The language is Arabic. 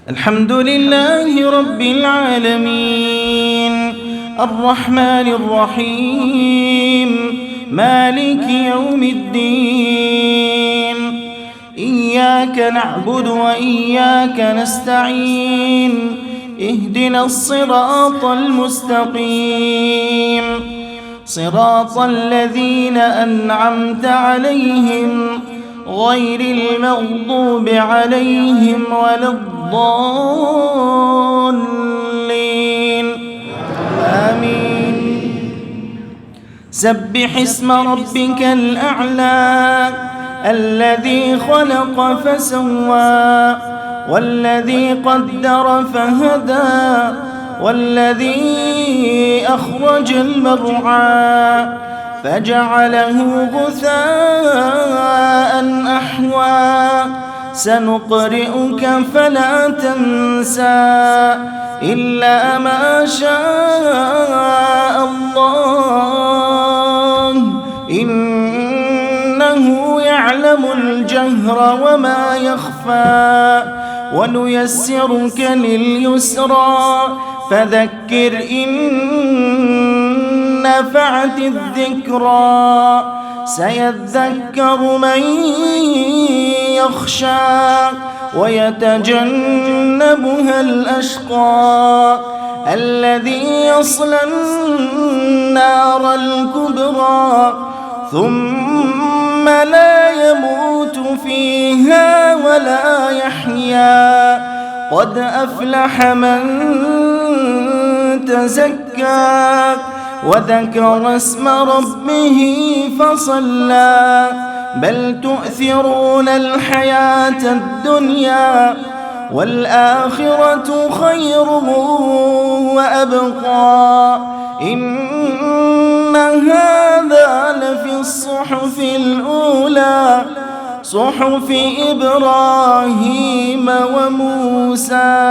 الحمد لله رب العالمين الرحمن الرحيم مالك يوم الدين إياك نعبد وإياك نستعين اهدنا الصراط المستقيم صراط الذين أنعمت عليهم غير المغضوب عليهم ولا الضالين آمين. سبح اسم ربك الأعلى الذي خلق فسوى والذي قدر فهدى والذي أخرج المرعى فجعله غثاء أحوى سنقرئك فلا تنسى إلا ما شاء الله إنه يعلم الجهر وما يخفى ونيسرك لليسرى فذكر إن نفعت الذكرى سيذكر من يخشى ويتجنبها الأشقى الذي يصلى النار الكبرى ثم لا يموت فيها ولا يحيا قد أفلح من تزكى وذكر اسم ربه فصلى بل تؤثرون الحياة الدنيا والآخرة خير وأبقى إن هذا لفي الصحف الأولى صحف إبراهيم وموسى.